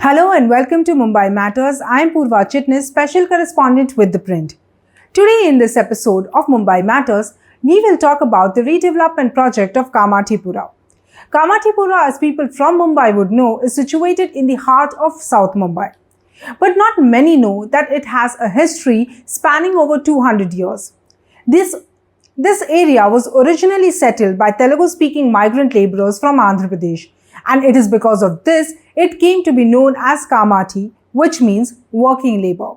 Hello and welcome to Mumbai Matters. I am Purva Chitnis, special correspondent with ThePrint. Today in this episode of Mumbai Matters, we will talk about the redevelopment project of Kamathipura. Kamathipura, as people from Mumbai would know, is situated in the heart of South Mumbai. But not many know that it has a history spanning over 200 years. This area was originally settled by Telugu-speaking migrant laborers from Andhra Pradesh, and it is because of this it came to be known as Kamathi, which means working labor.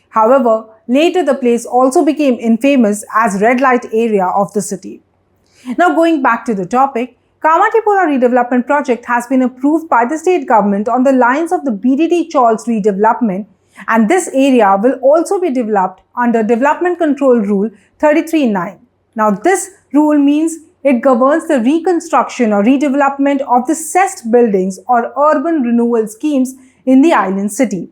However, later the place also became infamous as red light area of the city. Now going back to the topic, Kamathipura redevelopment project has been approved by the state government on the lines of the BDD chawls redevelopment, and this area will also be developed under Development Control Rule 33(9). Now this rule means it governs the reconstruction or redevelopment of the cessed buildings or urban renewal schemes in the island city.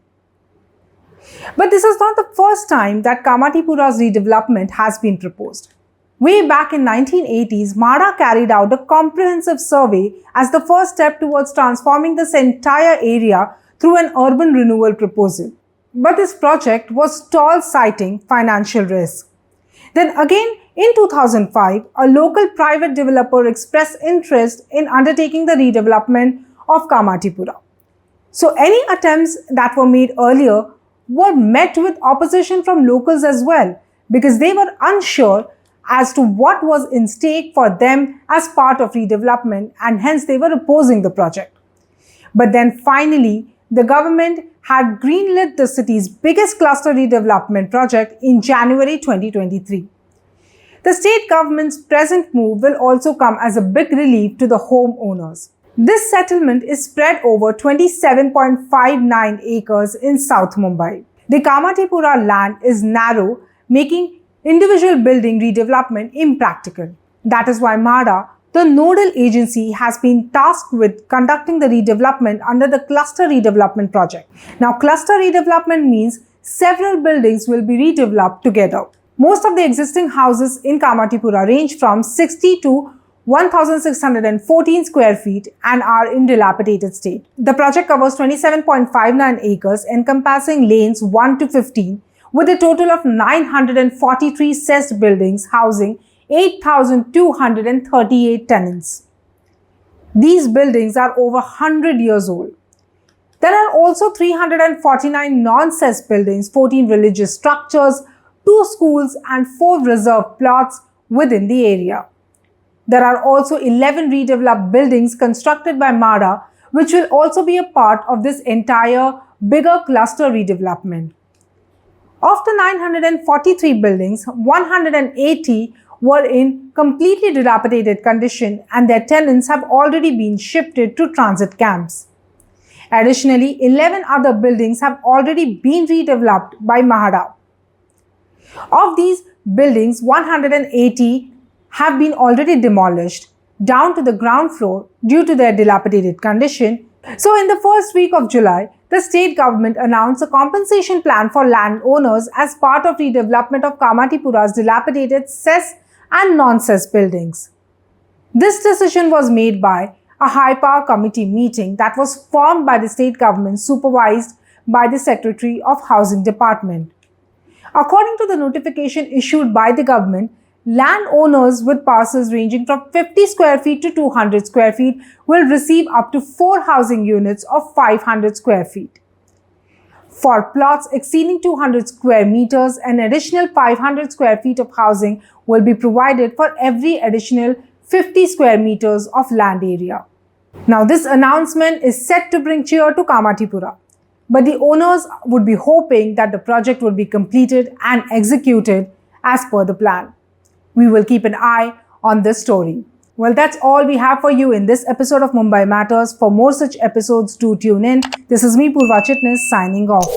But this is not the first time that Kamathipura's redevelopment has been proposed. Way back in 1980s, MHADA carried out a comprehensive survey as the first step towards transforming this entire area through an urban renewal proposal. But this project was stalled, citing financial risk. Then again, in 2005, a local private developer expressed interest in undertaking the redevelopment of Kamathipura. So any attempts that were made earlier were met with opposition from locals as well, because they were unsure as to what was in stake for them as part of redevelopment, and hence they were opposing the project. But then finally, the government had greenlit the city's biggest cluster redevelopment project in January 2023. The state government's present move will also come as a big relief to the homeowners. This settlement is spread over 27.59 acres in South Mumbai. The Kamathipura land is narrow, making individual building redevelopment impractical. That is why MHADA, the nodal agency, has been tasked with conducting the redevelopment under the cluster redevelopment project. Now, cluster redevelopment means several buildings will be redeveloped together. Most of the existing houses in Kamathipura range from 60 to 1,614 square feet and are in dilapidated state. The project covers 27.59 acres encompassing lanes 1 to 15 with a total of 943 cessed buildings housing 8,238 tenants. These buildings are over 100 years old. There are also 349 non-cessed buildings, 14 religious structures, 2 schools and 4 reserved plots within the area. There are also 11 redeveloped buildings constructed by MHADA, which will also be a part of this entire bigger cluster redevelopment. Of the 943 buildings, 180 were in completely dilapidated condition and their tenants have already been shifted to transit camps. Additionally, 11 other buildings have already been redeveloped by MHADA. Of these buildings, 180 have been already demolished down to the ground floor due to their dilapidated condition. So in the first week of July, the state government announced a compensation plan for landowners as part of redevelopment of Kamathipura's dilapidated cessed and non-cessed buildings. This decision was made by a high-power committee meeting that was formed by the state government, supervised by the Secretary of Housing Department. According to the notification issued by the government, landowners with parcels ranging from 50 square feet to 200 square feet will receive up to 4 housing units of 500 square feet. For plots exceeding 200 square meters, an additional 500 square feet of housing will be provided for every additional 50 square meters of land area. Now, this announcement is set to bring cheer to Kamathipura, but the owners would be hoping that the project would be completed and executed as per the plan. We will keep an eye on this story. Well, that's all we have for you in this episode of Mumbai Matters. For more such episodes, do tune in. This is me, Purva Chitnis, signing off.